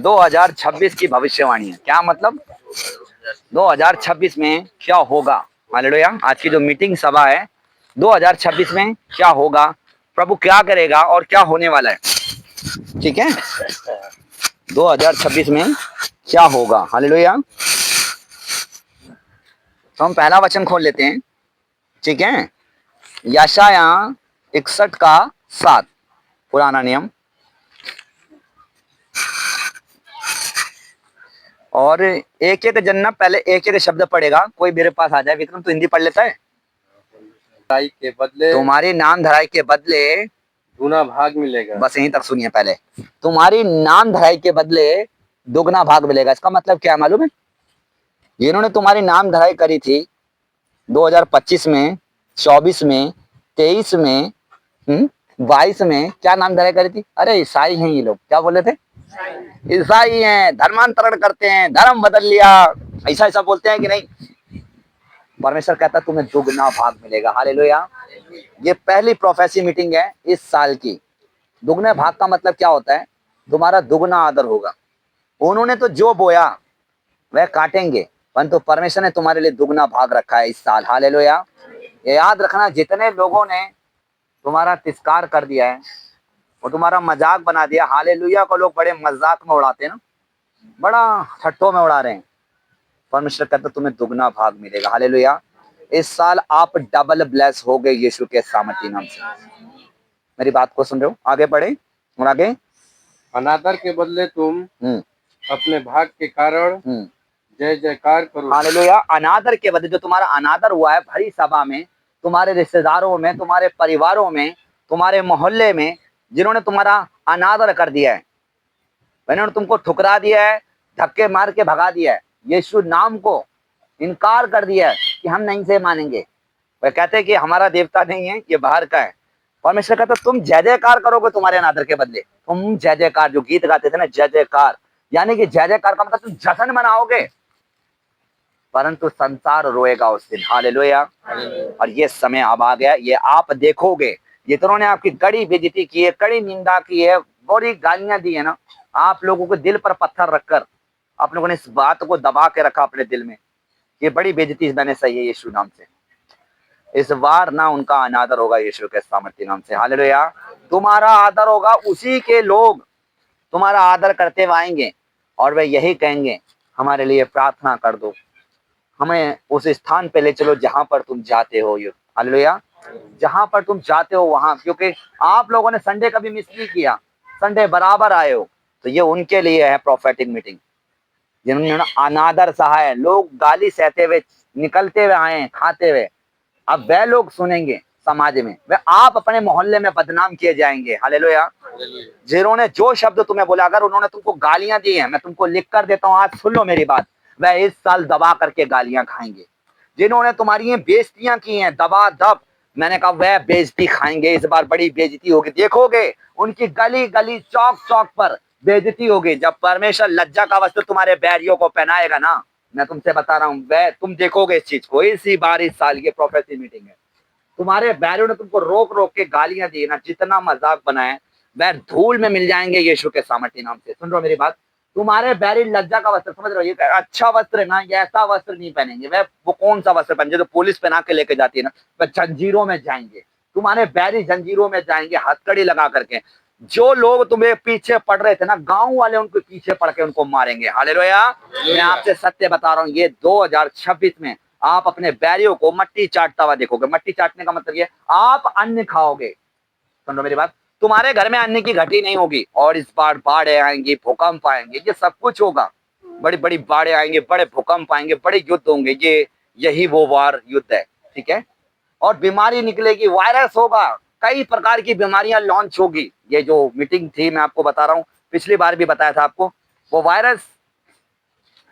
2026 की भविष्यवाणी है। क्या मतलब 2026 में क्या होगा? हालेलुया। आज की जो मीटिंग सभा है, 2026 में क्या होगा, प्रभु क्या करेगा और क्या होने वाला है, ठीक है। 2026 में क्या होगा, हालेलुया। तो हम पहला वचन खोल लेते हैं, ठीक है। यशाया 61 का 7, पुराना नियम। और एक एक जन ना पहले एक एक शब्द पढ़ेगा। कोई मेरे पास आ जाए, विक्रम तो हिंदी पढ़ लेता है। धराई के बदले तुम्हारी नाम धराई के बदले दुगना भाग मिलेगा। बस यहीं तक सुनिए पहले। तुम्हारी नाम धराई के बदले दुगना भाग मिलेगा। इसका मतलब क्या मालूम है? जिन्होंने तुम्हारी नाम धराई करी थी 2025 में, 24 में, 23 में, 22 में, क्या नाम धराई करी थी? अरे ईसाई हैं ये लोग। क्या बोले थे? ईसाई हैं, धर्मांतरण करते हैं, धर्म बदल लिया, ऐसा ऐसा बोलते हैं कि नहीं। परमेश्वर कहता है तुम्हें दुगना भाग मिलेगा। हालेलुया। ये पहली प्रोफेसी मीटिंग है इस साल की। दुगने भाग का मतलब क्या होता है? तुम्हारा दुगना आदर होगा। उन्होंने तो जो बोया वह काटेंगे, परंतु परमेश्वर ने तुम्हारे लिए दुगना भाग रखा है इस साल। हालेलुया। ये याद रखना, जितने लोगों ने तुम्हारा तिरस्कार कर दिया है और तुम्हारा मजाक बना दिया, हालेलुया को लोग बड़े मजाक में उड़ाते हैं ना, बड़ा ठट्ठों में उड़ा रहे हैं। परमेश्वर कहता तुम्हें दुगना भाग मिलेगा। हालेलुया। इस साल आप डबल ब्लेस हो गए यीशु के सामर्थी नाम से। मेरी बात को सुन रहे हो? आगे बढ़े और आगे। अनादर के बदले तुम अपने भाग के कारण जय जयकार करो। हालेलुया। अनादर के बदले, जो तुम्हारा अनादर हुआ है भरी सभा में, तुम्हारे रिश्तेदारों में, तुम्हारे परिवारों में, तुम्हारे मोहल्ले में, जिन्होंने तुम्हारा अनादर कर दिया है, उन्होंने तुमको ठुकरा दिया है, धक्के मार के भगा दिया है, यीशु नाम को इनकार कर दिया है कि हम नहीं से मानेंगे, वह कहते हैं कि हमारा देवता नहीं है, ये बाहर का है। परमेश्वर कहता तुम जय जयकार करोगे तुम्हारे अनादर के बदले। तुम जय जयकार, जो गीत गाते थे ना, जय जयकार, यानी कि जय जयकार का मतलब तुम जश्न मनाओगे, परंतु संसार रोएगा उस दिन। हालेलुया। और ये समय अब आ गया, ये आप देखोगे। जितनों आपकी कड़ी बेइज्जती की है, कड़ी निंदा की है, बड़ी गालियां दी है ना, आप लोगों को दिल पर पत्थर रखकर आप लोगों ने इस बात को दबा के रखा अपने दिल में, ये बड़ी बेइज्जती मैंने सही है यीशु नाम से। इस बार ना उनका अनादर होगा यीशु के सामर्थ्य नाम से। हालेलुया। तुम्हारा आदर होगा, उसी के लोग तुम्हारा आदर करते हुए आएंगे और वे यही कहेंगे हमारे लिए प्रार्थना कर दो, हमें उस स्थान पे ले चलो जहां पर तुम जाते हो। हालेलुया। जहां पर तुम जाते हो वहां, क्योंकि आप लोगों ने संडे कभी मिस नहीं किया, संडे बराबर आए हो, तो ये उनके लिए है प्रोफेटिक मीटिंग, जिन्होंने अनादर सहा है। लोग गाली सहते हुए निकलते हुए आए हैं, खाते हुए, अब वह लोग सुनेंगे समाज में, वे आप अपने मोहल्ले में बदनाम किए जाएंगे। हालेलुया। जिन्होंने जो शब्द तुम्हें बोला, अगर उन्होंने तुमको गालियां दी हैं, मैं तुमको लिख कर देता हूं, आज सुन लो मेरी बात, वह इस साल दबा करके गालियां खाएंगे। जिन्होंने तुम्हारी ये बेइज्जतियां की हैं दबा दब, मैंने कहा वह बेइज्जती खाएंगे। इस बार बड़ी बेइज्जती होगी, देखोगे उनकी गली गली चौक चौक पर बेइज्जती होगी। जब परमेश्वर लज्जा का वस्त्र तुम्हारे बैरियों को पहनाएगा ना, मैं तुमसे बता रहा हूं, वह तुम देखोगे इस चीज को। इसी बार इस साल की प्रोफेसी मीटिंग है। तुम्हारे बैरियों ने तुमको रोक रोक के गालियां दी ना, जितना मजाक बनाए, वह धूल में मिल जाएंगे यीशु के सामर्थ्य नाम से। सुन रहे हो मेरी बात? तुम्हारे बैरी लज्जा का वस्त्र, समझ रहे हो, ये अच्छा वस्त्र है ना, ये ऐसा वस्त्र नहीं पहनेंगे। वह वो कौन सा वस्त्र पहने जो पुलिस पहना के लेके जाती है ना, वह जंजीरों में जाएंगे। तुम्हारे बैरी जंजीरों में जाएंगे हथकड़ी लगा करके। जो लोग तुम्हें पीछे पड़ रहे थे ना, गांव वाले उनके पीछे पड़ के उनको मारेंगे। हालेलुया। मैं आपसे सत्य बता रहा हूँ, ये 2026 में आप अपने बैरियों को मट्टी चाटता हुआ देखोगे। मट्टी चाटने का मतलब ये, आप अन्न खाओगे। सुन लो मेरी बात, तुम्हारे घर में अन्न की घटी नहीं होगी। और इस बार बाढ़ें आएंगी, भूकंप आएंगे, ये सब कुछ होगा। बड़ी बड़ी बाढ़ें आएंगे, बड़े भूकंप आएंगे, बड़े युद्ध होंगे। ये यही वो वार युद्ध है, ठीक है। और बीमारी निकलेगी, वायरस होगा, कई प्रकार की बीमारियां लॉन्च होगी। ये जो मीटिंग थी मैं आपको बता रहा हूँ, पिछली बार भी बताया था आपको, वो वायरस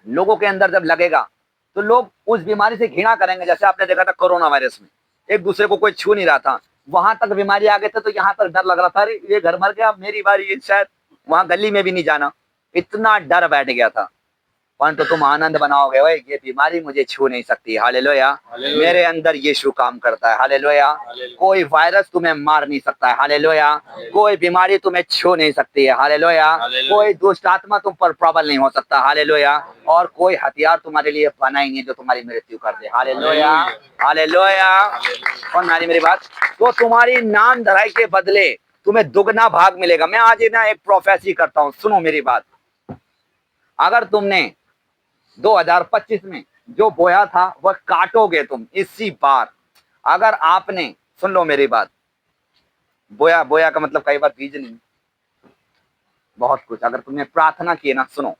लोगों के अंदर जब लगेगा तो लोग उस बीमारी से घृणा करेंगे। जैसे आपने देखा था कोरोना वायरस में, एक दूसरे को कोई छू नहीं रहा था, वहां तक बीमारी आ गए थे, तो यहाँ तक डर लग रहा था, अरे ये घर मर गया, मेरी बारी, ये शायद वहां गली में भी नहीं जाना, इतना डर बैठ गया था। परंतु तुम आनंद बनाओगे, ओए ये बीमारी मुझे छू नहीं सकती, हालेलुया। मेरे अंदर यीशु काम करता है, हालेलुया। कोई वायरस तुम्हें मार नहीं सकता है, हालेलुया। कोई बीमारी तुम्हें छू नहीं सकती है, हालेलुया। कोई दुष्ट आत्मा तुम पर प्रबल नहीं हो सकता, हालेलुया। और कोई हथियार तुम्हारे लिए बना ही नहीं जो तुम्हारी मृत्यु कर दे, हालेलुया, हालेलुया। और नारी मेरी बात, तो तुम्हारी नाम धराई के बदले तुम्हें दुगना भाग मिलेगा। मैं आज ना एक प्रोफेसी करता हूं, सुनो मेरी बात। अगर तुमने 2025 में जो बोया था वह काटोगे तुम इसी बार। अगर आपने, सुन लो मेरी बात, बोया, बोया का मतलब कई बार बीज नहीं, बहुत कुछ। अगर तुमने प्रार्थना की ना, सुनो,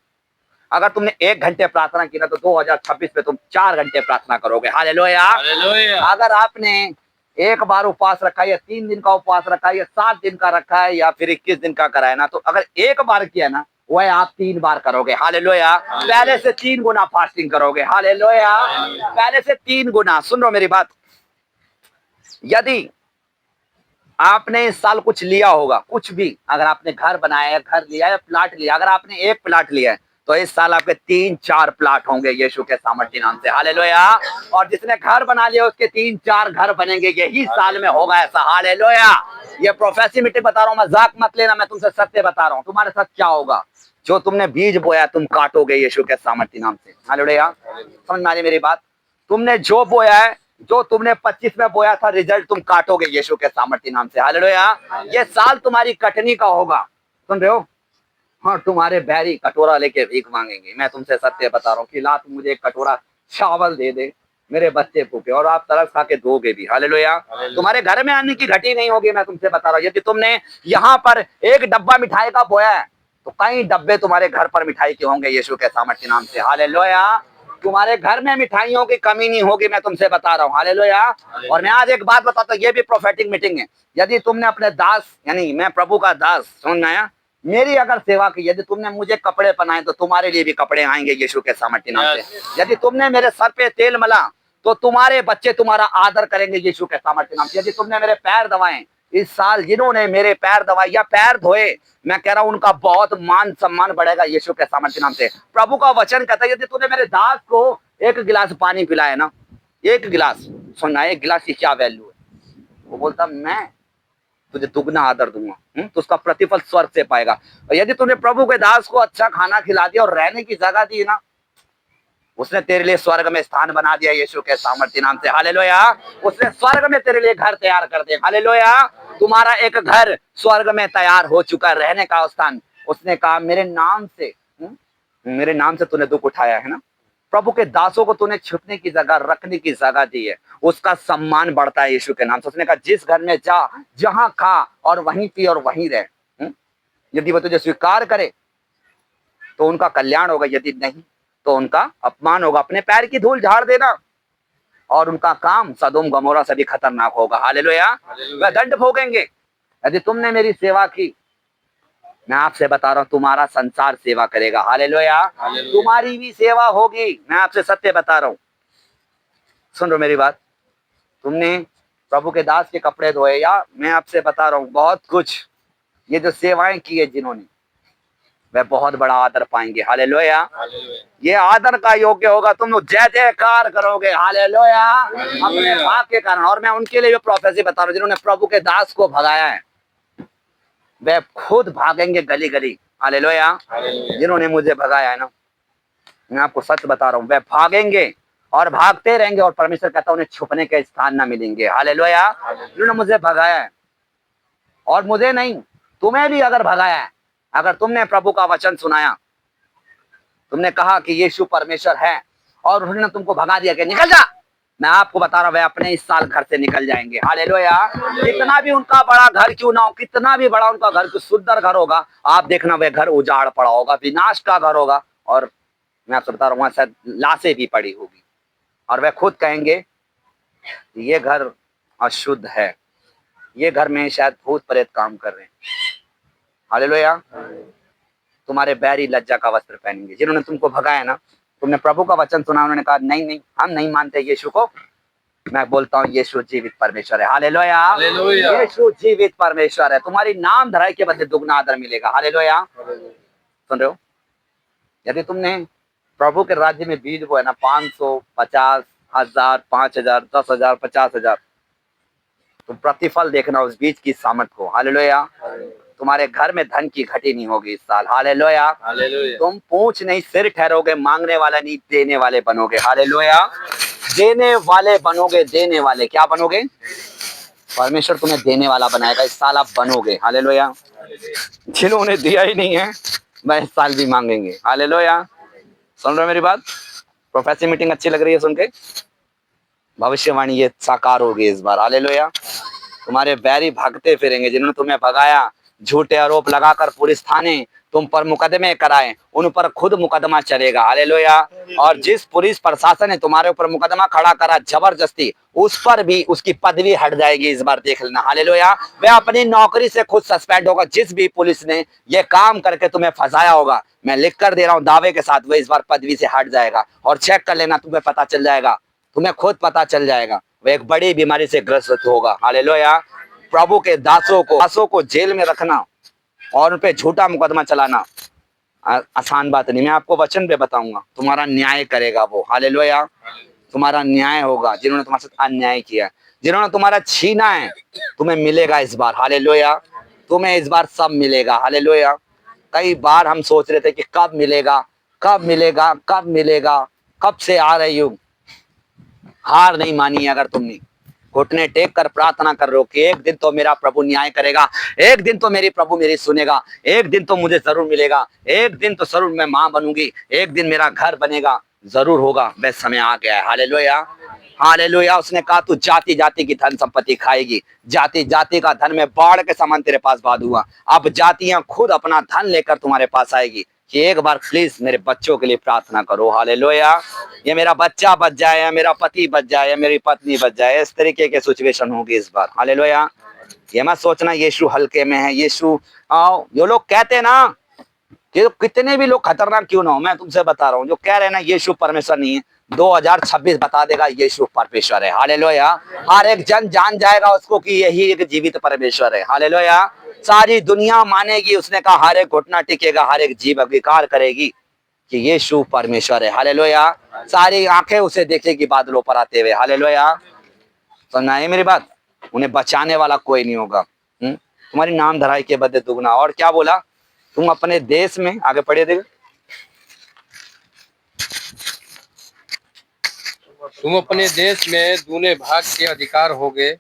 अगर तुमने 1 घंटे प्रार्थना की ना तो 2026 में तुम 4 घंटे प्रार्थना करोगे, हालेलुया। अगर आपने एक बार उपवास रखा है या 3 दिन का उपवास रखा है या 7 दिन का रखा है या फिर 21 दिन का कराया ना, तो अगर एक बार किया ना वह आप 3 बार करोगे, हालेलुया। पहले से 3 गुना फास्टिंग करोगे, हालेलुया। पहले से 3 गुना। सुन लो मेरी बात, यदि आपने इस साल कुछ लिया होगा, कुछ भी, अगर आपने घर बनाया है, घर लिया है, प्लाट लिया, अगर आपने 1 प्लाट लिया है तो इस साल आपके 3-4 प्लाट होंगे यीशु के सामर्थ्य नाम से, हालेलुया। और जिसने घर बना लिया उसके 3-4 घर बनेंगे, यही साल में होगा ऐसा, हालेलुया। ये प्रोफेसी मीटिंग बता रहा हूं, मजाक मत लेना, मैं तुमसे सत्य बता रहा हूं। तुम्हारे साथ क्या होगा, जो तुमने बीज बोया तुम काटोगे यीशु के सामर्थ्य नाम से, हालेलुया। समझ में आ रही मेरी बात? तुमने जो बोया है, जो तुमने 25 में बोया था, रिजल्ट तुम काटोगे यीशु के सामर्थ्य नाम से, हालेलुया। ये साल तुम्हारी कटनी का होगा, सुन रहे हो? हाँ, तुम्हारे बैरी कटोरा लेके भीख मांगेंगे। मैं तुमसे सत्य बता रहा हूँ कि ला तुम मुझे एक कटोरा चावल दे दे, मेरे बच्चे भूखे, और आप तरस खा के दोगे भी, हालेलुया। तुम्हारे घर में आने की घटी नहीं होगी, मैं तुमसे बता रहा हूँ। यदि तुमने यहाँ पर एक डब्बा मिठाई का बोया है तो कई डब्बे तुम्हारे घर पर मिठाई के होंगे यीशु के सामर्थ्य नाम से, हालेलुया। तुम्हारे घर में मिठाइयों की कमी नहीं होगी, मैं तुमसे बता रहा हूँ, हालेलुया। और मैं आज एक बात बताता हूँ, ये भी प्रोफेटिक मीटिंग है। यदि तुमने अपने दास, यानी मैं प्रभु का दास, समझ में आया, मेरी अगर सेवा की, यदि तुमने मुझे कपड़े पहनाए तो तुम्हारे लिए भी कपड़े आएंगे यीशु के सामर्थ्य नाम से। यदि तुमने मेरे सर पे तेल मला तो तुम्हारे बच्चे तुम्हारा आदर करेंगे यीशु के सामर्थ्य नाम से। यदि तुमने मेरे पैर दबाए, इस साल जिन्होंने मेरे पैर दबाए या पैर धोए, मैं कह रहा हूं उनका बहुत मान सम्मान बढ़ेगा यीशु के सामर्थ्य नाम से। प्रभु का वचन कहता है, यदि तूने मेरे दास को 1 गिलास पानी पिलाया ना, 1 गिलास, सुनना, 1 गिलास की क्या वैल्यू है, वो बोलता मैं तुझे दुगना आदर दूंगा, तो उसका प्रतिफल स्वर्ग से पाएगा। और यदि तूने प्रभु के दास को अच्छा खाना खिला दिया और रहने की जगह दी ना, उसने तेरे लिए स्वर्ग में स्थान बना दिया यीशु के सामर्थ्य नाम से, हालेलुया। उसने स्वर्ग में तेरे लिए घर तैयार कर दिया, हालेलुया। तुम्हारा एक घर स्वर्ग में तैयार हो चुका है, रहने का स्थान। उसने कहा मेरे नाम से तूने दुख उठाया है ना, प्रभु के दासों को तूने छुपने की जगह, रखने की जगह दी है, उसका सम्मान बढ़ता है यीशु के नाम से। उसने कहा जिस घर में जा, जहां खा और वहीं पी और वहीं रह। यदि वो तुझे स्वीकार करे तो उनका कल्याण होगा, यदि नहीं तो उनका अपमान होगा। अपने पैर की धूल झाड़ देना और उनका काम सदोम गमोरा से भी खतरनाक होगा, हालेलुया। वह दंड भोगेंगे। यदि तुमने मेरी सेवा की, मैं आपसे बता रहा हूं, तुम्हारा संसार सेवा करेगा, हालेलुया। तुम्हारी भी सेवा होगी, मैं आपसे सत्य बता रहा हूं। सुन लो मेरी बात, तुमने प्रभु के दास के कपड़े धोए, या मैं आपसे बता रहा हूं बहुत कुछ, ये जो सेवाएं की है जिन्होंने, वह बहुत बड़ा आदर पाएंगे, हालेलुया। ये आदर का योग्य होगा, तुम जय जयकार करोगे, हालेलुया, अपने भाग के कारण। और मैं उनके लिए प्रोफेसी बता रहा हूं जिन्होंने प्रभु के दास को भगाया है, वे खुद भागेंगे गली गली, हालेलुया। जिन्होंने मुझे भगाया है ना, मैं आपको सच बता रहा हूं, वे भागेंगे और भागते रहेंगे, और परमेश्वर कहता है उन्हें छुपने के स्थान ना मिलेंगे, हालेलुया। जिन्होंने मुझे भगाया है, और मुझे नहीं, तुम्हें भी अगर भगाया है, अगर तुमने प्रभु का वचन सुनाया, तुमने कहा कि यीशु परमेश्वर है, और उन्होंने तुमको भगा दिया कि निकल जा, मैं आपको बता रहा हूं, वे अपने इस साल घर से निकल जाएंगे, हालेलुया। कितना भी उनका बड़ा घर क्यों ना हो, कितना भी बड़ा उनका घर, सुंदर घर होगा, आप देखना वह घर उजाड़ पड़ा होगा, विनाश का घर होगा, और मैं आपसे बता रहा हूं वहां शायद लाशें भी पड़ी होगी, और वह खुद कहेंगे ये घर अशुद्ध है, ये घर में शायद भूत प्रेत काम कर रहे हैं, हालेलुया। तुम्हारे बैरी लज्जा का वस्त्र पहनेंगे। जिन्होंने तुमको भगाया ना, तुमने प्रभु का वचन सुना, उन्होंने कहा नहीं नहीं, हम नहीं मानते यीशु को। मैं बोलता हूँ यीशु जीवित परमेश्वर है, हालेलुया। यीशु जीवित परमेश्वर है। तुम्हारी नाम धराई के बदले दुगना आदर मिलेगा, हालेलुया। सुन रहे हो? यदि तुमने प्रभु के राज्य में बीज वो है ना 500, 50, 1000, 5000, 10,000, 50,000, तुम प्रतिफल देखना उस बीज की सामर्थ को। हालेलुया। तुम्हारे घर में धन की घटी नहीं होगी इस साल। हालेलुया। हालेलुया। तुम पूछ नहीं सिर ठहरोगे, मांगने वाला नहीं देने वाले बनोगे। हालेलुया। देने वाले बनोगे, देने वाले। क्या बनोगे? परमेश्वर तुम्हें देने वाला बनाएगा इस साल, आप बनोगे। हालेलुया। जिन्होंने दिया ही नहीं है वह इस साल भी मांगेंगे। हालेलुया। सुन रहे हो मेरी बात? प्रोफेसी मीटिंग अच्छी लग रही है सुन के? भविष्यवाणी ये साकार होगी इस बार। हालेलुया। तुम्हारे बैरी भागते फिरेंगे, जिन्होंने तुम्हें भगाया, झूठे आरोप लगाकर पुलिस थाने तुम पर मुकदमे कराए, उन पर खुद मुकदमा चलेगा। हालेलुया। और जिस पुलिस प्रशासन ने तुम्हारे ऊपर मुकदमा खड़ा करा जबरदस्ती, उस पर भी उसकी पदवी हट जाएगी इस बार, देख लेना। हालेलुया। वह अपनी नौकरी से खुद सस्पेंड होगा। जिस भी पुलिस ने ये काम करके तुम्हें फंसाया होगा, मैं लिख कर दे रहा हूँ दावे के साथ, वह इस बार पदवी से हट जाएगा। और चेक कर लेना, तुम्हें पता चल जाएगा, तुम्हें खुद पता चल जाएगा, वह एक बड़ी बीमारी से ग्रस्त होगा। हालेलुया। प्रभु के दासों को जेल में रखना और उन पे झूठा मुकदमा चलाना आसान बात नहीं। मैं आपको वचन पे बताऊंगा, तुम्हारा न्याय करेगा वो। हालेलुया। तुम्हारा न्याय होगा। जिन्होंने तुम्हारे साथ अन्याय किया, जिन्होंने तुम्हारा छीना है, तुम्हें मिलेगा इस बार। हालेलुया। तुम्हें इस बार सब मिलेगा। हालेलुया। कई बार हम सोच रहे थे कि कब मिलेगा, कब मिलेगा, कब मिलेगा, कब से आ रही हूं। हार नहीं मानी अगर तुमने, घुटने टेक कर प्रार्थना कर रहे हो कि एक दिन तो मेरा प्रभु न्याय करेगा, एक दिन तो मेरी प्रभु मेरी सुनेगा, एक दिन तो मुझे जरूर मिलेगा, एक दिन तो जरूर मैं मां बनूंगी, एक दिन मेरा घर बनेगा, जरूर होगा, वह समय आ गया है। हालेलुया। हालेलुया। उसने कहा तू जाति जाति की धन संपत्ति खाएगी, जाति जाति का धन में बाढ़ के समान तेरे पास बाद हुआ। अब जातियां खुद अपना धन लेकर तुम्हारे पास आएगी कि एक बार प्लीज मेरे बच्चों के लिए प्रार्थना करो। हालेलुया। ये मेरा बच्चा बच जाए, या मेरा पति बच जाए, या मेरी पत्नी बच जाए, इस तरीके के सिचुएशन होगी इस बार। हालेलुया। ये मत सोचना यीशु हल्के में है, यीशु आओ। जो लोग कहते ना कि कितने भी लोग खतरनाक क्यों ना हो, मैं तुमसे बता रहा हूँ, जो कह रहे हैं ना यीशु परमेश्वर नहीं है, 2026 बता देगा यीशु परमेश्वर है। हालेलुया। हर एक जन जान जाएगा उसको कि यही एक जीवित परमेश्वर है। हालेलुया। सारी दुनिया मानेगी, उसने कहा हर एक घुटना टिकेगा, हर एक जीभ अंगीकार करेगी कि यीशु परमेश्वर है। हालेलुया। सारी आंखें उसे देखेगी बादलों पर आते हुए। हालेलुया। सुनना है मेरी बात? उन्हें बचाने वाला कोई नहीं होगा। तुम्हारी नाम धराई के बदले दुगना। और क्या बोला? तुम अपने देश में, आगे पढ़े थे, तुम अपने देश में दूने भाग के अधिकार होगे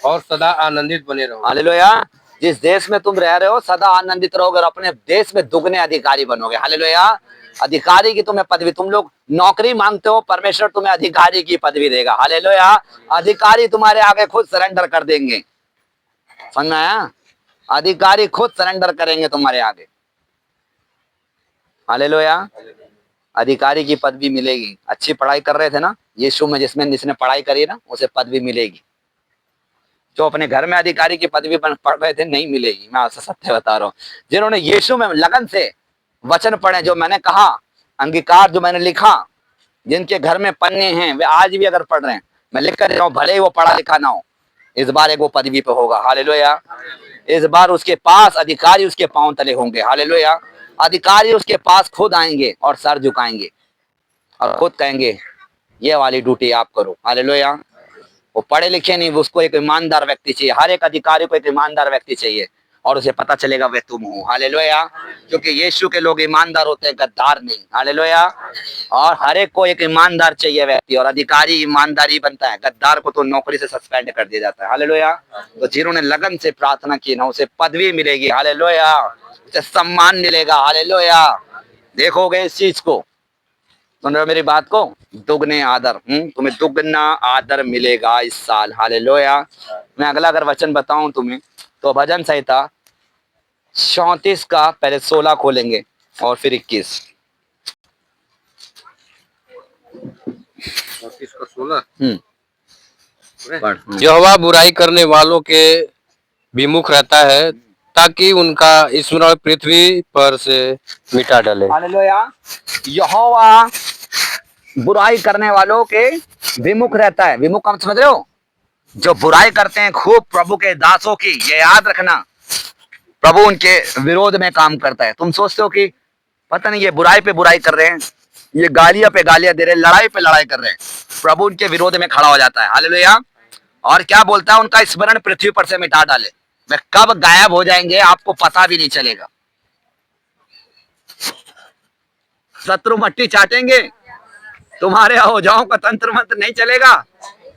और सदा आनंदित बने रहो। हालेलुया। जिस देश में तुम रह रहे हो सदा आनंदित रहोगे और अपने देश में दुगने अधिकारी बनोगे। हालेलुया। अधिकारी की तुम्हें पदवी, तुम लोग नौकरी मांगते हो, परमेश्वर तुम्हें अधिकारी की पदवी देगा। हालेलुया। अधिकारी तुम्हारे आगे खुद सरेंडर कर देंगे। समझ में आया? अधिकारी खुद सरेंडर करेंगे तुम्हारे आगे। हालेलुया। अधिकारी की पदवी मिलेगी। अच्छी पढ़ाई कर रहे थे ना यीशु में, जिसने पढ़ाई करी ना उसे पदवी मिलेगी। जो अपने घर में अधिकारी की पदवी पढ़ रहे थे नहीं मिलेगी। मैं आपसे सत्य बता रहा हूँ। जिन्होंने यीशु में लगन से वचन पढ़े, जो मैंने कहा अंगीकार, जो मैंने लिखा, जिनके घर में पन्ने हैं वे आज भी अगर पढ़ रहे हैं, मैं लिख कर दे रहा हूँ, भले ही वो पढ़ा लिखा ना हो, इस बार एक वो पदवी पे होगा। हालेलुया। इस बार उसके पास अधिकारी उसके पांव तले होंगे। हालेलुया। अधिकारी उसके पास खुद आएंगे और सर झुकाएंगे और खुद कहेंगे ये वाली ड्यूटी आप करो। हालेलुया। वो पढ़े लिखे नहीं, उसको एक ईमानदार व्यक्ति चाहिए। हर एक अधिकारी को एक ईमानदार व्यक्ति चाहिए और उसे पता चलेगा वे तुम हो। हालेलुया। क्योंकि यीशु के लोग ईमानदार होते हैं, गद्दार नहीं। हालेलुया। और हर एक को एक ईमानदार चाहिए व्यक्ति, और अधिकारी ईमानदारी बनता है, गद्दार को तो नौकरी से सस्पेंड कर दिया जाता है। हालेलुया। तो जिन्होंने लगन से प्रार्थना की ना उसे पदवी मिलेगी। हालेलुया। उसे सम्मान मिलेगा। हालेलुया। देखोगे इस चीज को, सुन रहे हो मेरी बात को? दुगने आदर, तुम्हें दुगना आदर मिलेगा इस साल। हालेलुया। मैं अगला अगर वचन बताऊं तुम्हें तो भजन संहिता 34 का पहले 16 खोलेंगे और फिर 21। 34 का 16। पढ़। यहोवा बुराई करने वालों के विमुख रहता है ताकि उनका स्मरण पृथ्वी पर से मिटा डाले। हालेलुया। यहोवा बुराई करने वालों के विमुख रहता है। विमुख हम समझ रहे हो? जो बुराई करते हैं खूब प्रभु के दासों की, ये याद रखना, प्रभु उनके विरोध में काम करता है। तुम सोचते हो कि पता नहीं ये बुराई पे बुराई कर रहे हैं, ये गालियां पे गालियां दे रहे, लड़ाई पे लड़ाई कर रहे हैं, प्रभु उनके विरोध में खड़ा हो जाता है। हालेलुया। और क्या बोलता है, उनका स्मरण पृथ्वी पर से मिटा डाले। वे कब गायब हो जाएंगे आपको पता भी नहीं चलेगा। शत्रु मट्टी चाटेंगे, तुम्हारे औजाओं का तंत्र मंत्र नहीं चलेगा।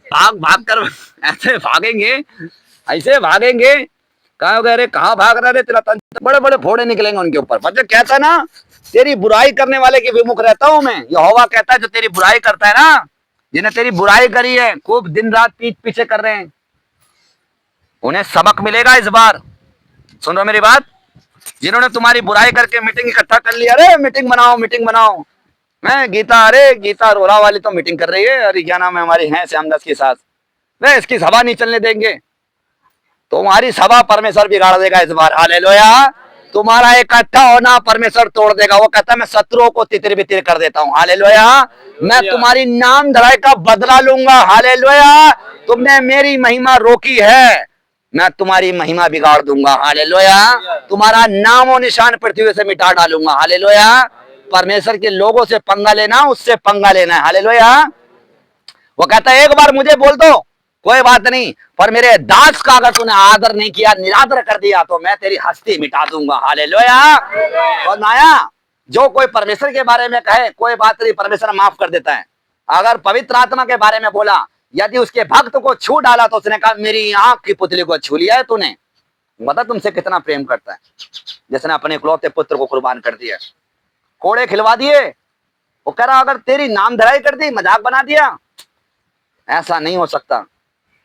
भाग भाग कर ऐसे भागेंगे, ऐसे भागेंगे, कहा अरे कहाँ भाग रहे थे, तेरा तंत्र, बड़े बड़े फोड़े निकलेंगे उनके ऊपर। मतलब कहता ना, तेरी बुराई करने वाले के विमुख रहता हूं मैं। यहोवा कहता है जो तेरी बुराई करता है ना, जिन्हें तेरी बुराई करी है, खूब दिन रात पीठ पीछे कर रहे हैं, उन्हें सबक मिलेगा इस बार। सुन रहे मेरी बात? जिन्होंने तुम्हारी बुराई करके मीटिंग इकट्ठा कर लिया, अरे मीटिंग बनाओ मीटिंग बनाओ, मैं गीता, अरे गीता रोला वाली तो मीटिंग कर रही है, अरे क्या नाम है हमारी, है श्यामदास की सास, वे इसकी सभा नहीं चलने देंगे। तुम्हारी सभा परमेश्वर बिगाड़ देगा इस बार। हालेलुया। तुम्हारा इकट्ठा होना परमेश्वर तोड़ देगा। वो कहता है मैं शत्रुओं को तितिर बितिर कर देता हूँ। हालेलुया। मैं तुम्हारी नाम धराई का बदला लूंगा। हालेलुया। तुमने मेरी महिमा रोकी है, मैं तुम्हारी महिमा बिगाड़ दूंगा। हालेलुया। तुम्हारा नाम और निशान पृथ्वी से मिटा डालूंगा। हालेलुया। परमेश्वर के लोगों से पंगा लेना, उससे पंगा लेना है। हालेलुया। वो कहता है एक बार मुझे बोल दो, कोई बात नहीं, पर मेरे दास का अगर तूने आदर नहीं किया, निरादर कर दिया, तो मैं तेरी हस्ती मिटा दूंगा। हालेलुया। और नाया, जो कोई परमेश्वर के बारे में कहे कोई बात नहीं, परमेश्वर माफ कर देता है। अगर पवित्र आत्मा के बारे में बोला, यदि उसके भक्त को छू डाला, तो उसने कहा मेरी आंख की पुतली को छू लिया है तूने। बता तुमसे कितना प्रेम करता है, जिसने अपने इकलौते पुत्र को कुर्बान कर दिया, कोड़े खिलवा दिए। वो कह रहा अगर तेरी नाम धराई कर दी, मजाक बना दिया, ऐसा नहीं हो सकता।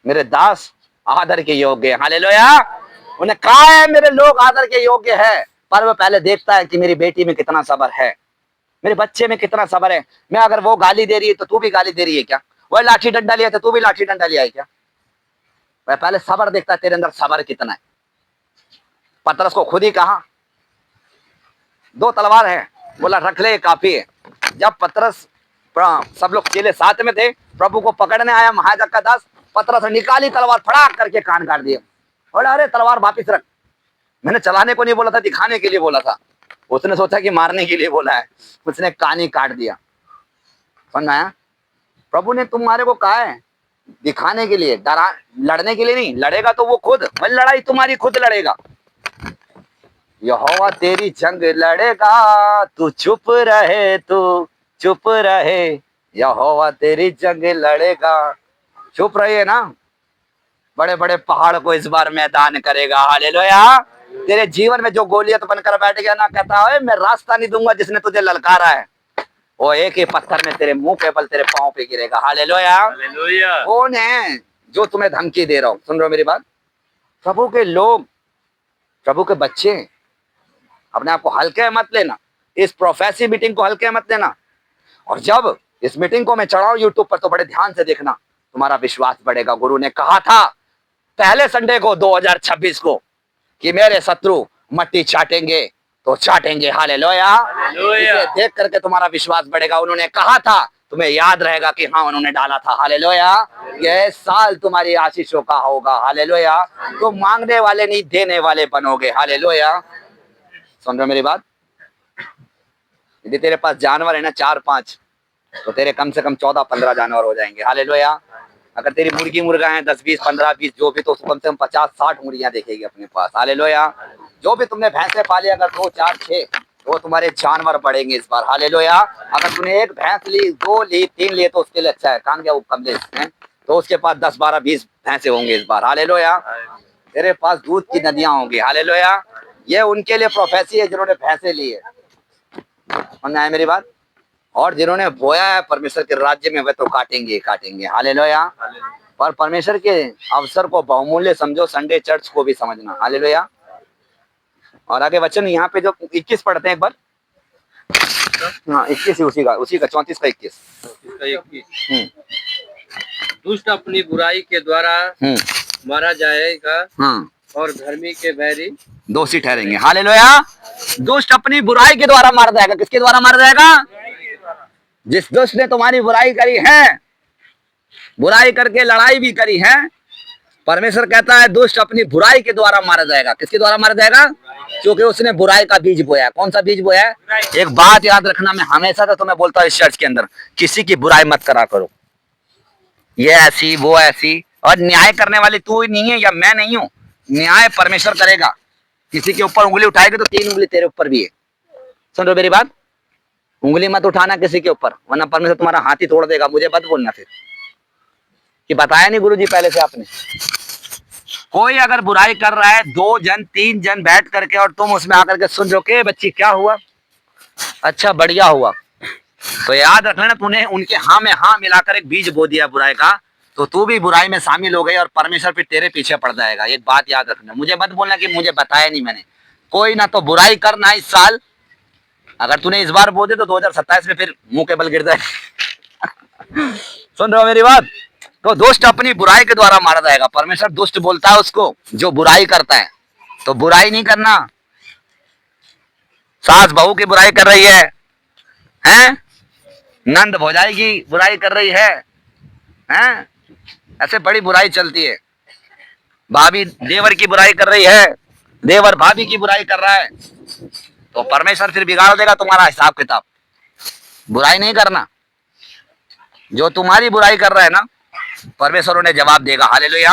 मेरे दास आदर के योग्य है। हालेलुया। उन्हें कहा है मेरे लोग आदर के योग्य है, पर वो पहले देखता है कि मेरी बेटी में कितना सब्र है, मेरे बच्चे में कितना सब्र है। मैं अगर वो गाली दे रही है तो तू भी गाली दे रही है क्या? वो लाठी डंडा लिया तो तू भी लाठी डंडा लिया है क्या? वह पहले सब्र देखता है, तेरे अंदर सब्र कितना है। पतरस को खुद ही कहा 2 तलवार है, बोला रख ले काफी है। जब पतरस, सब लोग चेले साथ में थे, प्रभु को पकड़ने आया महायाजक का दास, पतरस ने निकाली तलवार, फड़ाक करके कान काट दिया। बोला अरे तलवार वापिस रख, मैंने चलाने को नहीं बोला था, दिखाने के लिए बोला था। उसने सोचा कि मारने के लिए बोला है, उसने कान ही काट दिया। समझ आया? प्रभु ने तुम्हारे को कहा है दिखाने के लिए, डरा, लड़ने के लिए नहीं। लड़ेगा तो वो खुद, वही लड़ाई तुम्हारी खुद लड़ेगा। यहोवा तेरी जंग लड़ेगा, तू चुप रहे, तू चुप रहे, यहोवा तेरी जंग लड़ेगा। चुप रहिए ना, बड़े बड़े पहाड़ को इस बार मैदान करेगा। हालेलुया। तेरे जीवन में जो गोलियत बनकर बैठ गया ना, कहता है मैं रास्ता नहीं दूंगा जिसने तुझे ललकारा है, वो एक ही पत्थर में तेरे मुंह पे बल तेरे पांव पे गिरेगा। हालेलुया। कौन है जो तुम्हें धमकी दे रहा हूं? सुन रहे हो मेरी बात? प्रभु के लोग, प्रभु के बच्चे, अपने आप को हल्के मत लेना, इस प्रोफेसी मीटिंग को हल्के मत लेना। और जब इस मीटिंग को मैं चढ़ाऊं यूट्यूब पर, तो बड़े ध्यान से देखना, तुम्हारा विश्वास बढ़ेगा। गुरु ने कहा था पहले संडे को 2026 को कि मेरे शत्रु मट्टी चाटेंगे तो चाटेंगे। हालेलुया। इसे देख करके तुम्हारा विश्वास बढ़ेगा। उन्होंने कहा था, तुम्हें याद रहेगा कि हाँ उन्होंने डाला था। हालेलुया। यह साल तुम्हारी आशीषों का होगा। हालेलुया। तुम मांगने वाले नहीं, देने वाले बनोगे। हालेलुया। सुन रहे मेरी बात? यदि तेरे पास जानवर है ना 4-5, तो तेरे कम से कम 14-15 जानवर हो जाएंगे। हालेलुया। अगर तेरी मुर्गी मुर्गा है 10-20, 15-20 जो भी, तो कम से कम 50-60 मुर्गियां देखेगी अपने पास। हालेलुया। जो भी तुमने भैंसे पाली, अगर 2, 4, 6, तो तुम्हारे जानवर बढ़ेंगे इस बार। हालेलुया। अगर तूने 1 भैंस ली, 2 ली, 3 लिए, तो उसके लिए अच्छा है। कान क्या वो कमलेश है, तो उसके पास 10, 12, 20 भैंसे होंगे इस बार। हालेलुया। तेरे पास दूध की नदियां होंगी। हालेलुया। ये उनके लिए प्रोफेसी है जिन्होंने भैंसे ली है। समझ आए मेरी बात? और जिन्होंने बोया है परमेश्वर के राज्य में, वे तो काटेंगे काटेंगे। हालेलुया। पर परमेश्वर के अवसर को बहुमूल्य समझो, संडे चर्च को भी समझना। हालेलुया। और आगे वचन यहाँ पे जो 21 पढ़ते हैं एक बार। हाँ 21 ही, उसी का 34 का 21। दुष्ट अपनी बुराई के द्वारा मारा जाएगा, और धर्मी के बैरी दोषी ठहरेंगे। हालेलुया। दुष्ट अपनी बुराई के द्वारा मारा जाएगा। किसके द्वारा मारा जाएगा? जिस दुष्ट ने तुम्हारी बुराई करी है, बुराई करके लड़ाई भी करी है, परमेश्वर कहता है दुष्ट अपनी बुराई के द्वारा मारा जाएगा। किसके द्वारा मारा जाएगा? क्योंकि उसने बुराई का बीज बोया। कौन सा बीज बोया है? एक बात याद रखना, मैं हमेशा तो तुम्हें बोलता हूँ इस चर्च के अंदर, किसी की बुराई मत करा करो। ये ऐसी वो ऐसी, और न्याय करने वाली तू ही नहीं है या मैं नहीं हूं, न्याय परमेश्वर करेगा। किसी के ऊपर उंगली उठाएगी तो 3 उंगली तेरे ऊपर भी है। सुन रहे हो मेरी बात? उंगली मत उठाना किसी के ऊपर, वरना परमेश्वर तुम्हारा हाथ ही तोड़ देगा। मुझे मत बोलना फिर कि बताया नहीं गुरुजी पहले से आपने। कोई अगर बुराई कर रहा है, 2 जन 3 जन बैठ करके, और तुम उसमें आकर के सुन रहे हो कि बच्ची क्या हुआ, अच्छा बढ़िया हुआ, तो याद रखना तूने उनके हाँ में हाँ मिलाकर एक बीज बो दिया बुराई का, तो तू भी बुराई में शामिल हो गई और परमेश्वर फिर तेरे पीछे पड़ जाएगा। एक बात याद रखना, मुझे मत बोलना कि मुझे बताया नहीं मैंने। कोई ना तो बुराई करना इस साल, अगर तूने इस बार बो दे तो 2027 में फिर मुंह के बल गिर जाए। सुन रहे हो मेरी बात? तो दुष्ट अपनी बुराई के द्वारा मारा जाएगा। परमेश्वर दुष्ट बोलता है उसको जो बुराई करता है। तो बुराई नहीं करना। सास बहू की बुराई कर रही है, हैं? नंद भौजाई की बुराई कर रही है, हैं? ऐसे बड़ी बुराई चलती है। भाभी देवर की बुराई कर रही है, देवर भाभी की बुराई कर रहा है, तो परमेश्वर फिर बिगाड़ देगा तुम्हारा हिसाब किताब। बुराई नहीं करना। जो तुम्हारी बुराई कर रहा है ना, परमेश्वर उन्हें जवाब देगा। हालेलुया।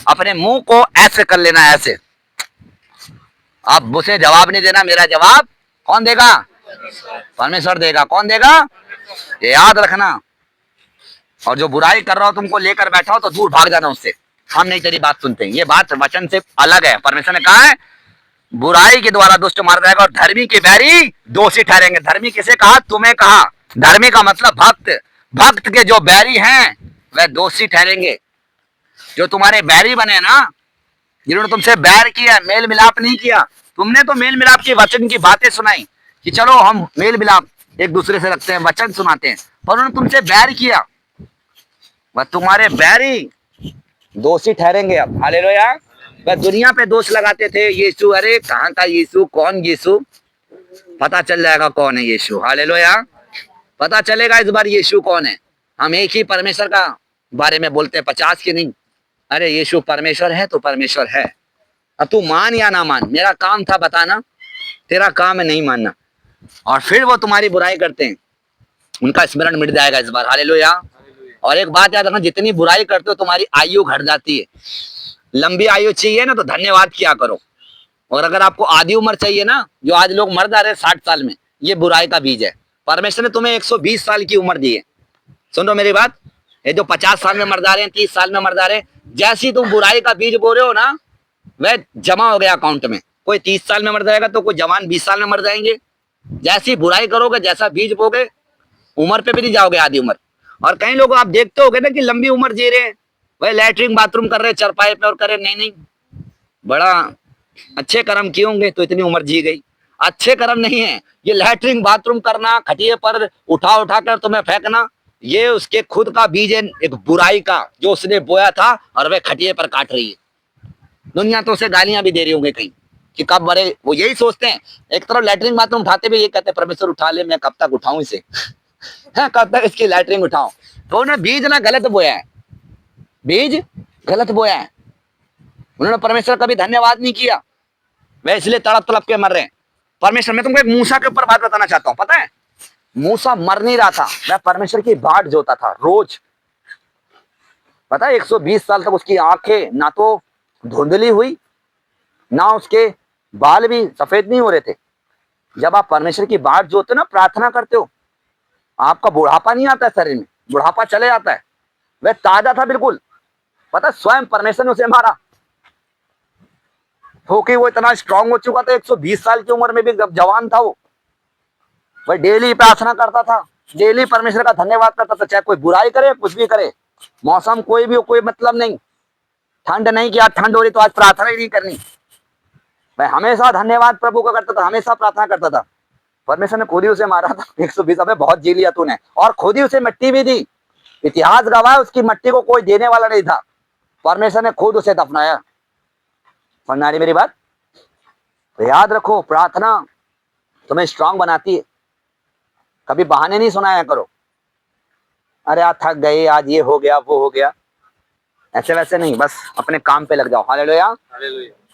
अपने मुंह को ऐसे कर लेना, ऐसे। अब उसे जवाब नहीं देना, मेरा जवाब कौन देगा? परमेश्वर देगा। कौन देगा? ये याद रखना। और जो बुराई कर रहा हो तुमको लेकर बैठा हो तो दूर भाग जाना उससे। हम नहीं तेरी बात सुनते। ये बात वचन से अलग है। परमेश्वर ने कहा है बुराई के द्वारा दुष्ट मारा जाएगा और धर्मी के बैरी दोषी ठहरेंगे। धर्मी किसे कहा? तुम्हें कहा। धर्मी का मतलब भक्त। भक्त के जो बैरी हैं वह दोषी ठहरेंगे। जो तुम्हारे बैरी बने ना, जिन्होंने तुमसे बैर किया, मेल मिलाप नहीं किया, तुमने तो मेल मिलाप की वचन की बातें सुनाई कि चलो हम मेल मिलाप एक दूसरे से रखते हैं, वचन सुनाते हैं, पर उन्होंने तुमसे बैर किया, वह तुम्हारे बैरी दोषी ठहरेंगे। अब हालेलुया। वह दुनिया पे दोष लगाते थे, यीशु, अरे कहाँ का यीशु, कौन यीशु? पता चल जाएगा कौन है यीशु। हालेलुया। पता चलेगा इस बार यीशु कौन है। हम एक ही परमेश्वर का बारे में बोलते हैं, 50 की नहीं। अरे यीशु परमेश्वर है तो परमेश्वर है। अब तू मान या ना मान, मेरा काम था बताना, तेरा काम है नहीं मानना। और फिर वो तुम्हारी बुराई करते हैं, उनका स्मरण मिट जाएगा इस बार। हालेलुया। और एक बात याद रखना, जितनी बुराई करते हो तुम्हारी आयु घट जाती है। लंबी आयु चाहिए ना तो धन्यवाद किया करो। और अगर आपको आधी उम्र चाहिए ना, जो आज लोग मर जा रहे हैं 60 साल में, ये बुराई का बीज है। परमेश्वर ने तुम्हें 120 साल की उम्र दी है। सुन लो मेरी बात। ये जो 50 साल में मर जा रहे हैं, 30 साल में मर जा रहे हैं, जैसी तुम बुराई का बीज बो रहे हो ना, वह जमा हो गया अकाउंट में। कोई 30 साल में मर जाएगा तो कोई जवान 20 साल में मर जाएंगे। जैसी बुराई करोगे, जैसा बीज बोगे, उम्र पे भी नहीं जाओगे, आधी उम्र। और कई लोग आप देखते होगे ना कि लंबी उम्र जी रहे हैं, वह लैट्रिन बाथरूम कर रहे चरपाए पे और करे नहीं नहीं, बड़ा अच्छे कर्म किए होंगे तो इतनी उम्र जी गई। अच्छे कर्म नहीं है ये लैट्रिन बाथरूम करना, खटिए पर उठा उठा कर तुम्हें फेंकना, ये उसके खुद का बीज है, एक बुराई का जो उसने बोया था, और वह खटिए पर काट रही है। दुनिया तो उसे गालियां भी दे रही होंगे कहीं कि कब मरे। वो यही सोचते हैं, एक तरफ लैट्रिन बाथरूम उठाते भी ये कहते हैं परमेश्वर उठा ले, मैं कब तक उठाऊं इसे, है कब तक इसकी लैट्रिन उठाऊं। तो उन्होंने बीज ना गलत बोया है, बीज गलत बोया है। उन्होंने परमेश्वर कभी धन्यवाद नहीं किया, वे इसलिए तड़प तड़प के मर रहे हैं। परमेश्वर, मैं तुमको एक मूसा के ऊपर बात बताना चाहता हूं। पता है मूसा मर नहीं रहा था, वह परमेश्वर की बाट जोता था रोज। पता है 120 साल तक उसकी आंखें ना तो धुंधली हुई, ना उसके बाल भी सफेद नहीं हो रहे थे। जब आप परमेश्वर की बाट जोते हो ना, प्रार्थना करते हो, आपका बुढ़ापा नहीं आता है शरीर में, बुढ़ापा चले जाता है। वह ताजा था बिल्कुल। पता है स्वयं परमेश्वर ने उसे मारा, क्योंकि वो इतना स्ट्रांग हो चुका था। 120 साल की उम्र में भी जब जवान था वो, वह डेली प्रार्थना करता था, डेली परमेश्वर का धन्यवाद करता था। चाहे कोई बुराई करे, कुछ भी करे, मौसम कोई भी हो, कोई मतलब नहीं। ठंड नहीं कि आज ठंड हो रही तो आज प्रार्थना ही नहीं करनी। मैं हमेशा धन्यवाद प्रभु का करता था, हमेशा प्रार्थना करता था। परमेश्वर ने खुद ही उसे मारा था 120। में बहुत जी लिया तूने, और खुद ही उसे मिट्टी भी दी। इतिहास गवाह उसकी मिट्टी को कोई देने वाला नहीं था, परमेश्वर ने खुद उसे दफनाया। समझ आ रही मेरी बात? तो याद रखो, प्रार्थना तुम्हें स्ट्रांग बनाती है। कभी बहाने नहीं सुनाया करो, अरे आज थक गए, आज ये हो गया वो हो गया। ऐसे वैसे नहीं, बस अपने काम पे लग जाओ। हालेलुया।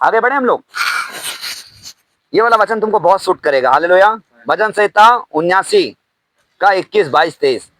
आगे बढ़े हम लोग। ये वाला वचन तुमको बहुत सूट करेगा। हालेलुया। भजन संहिता 79 का 21, 22, 23।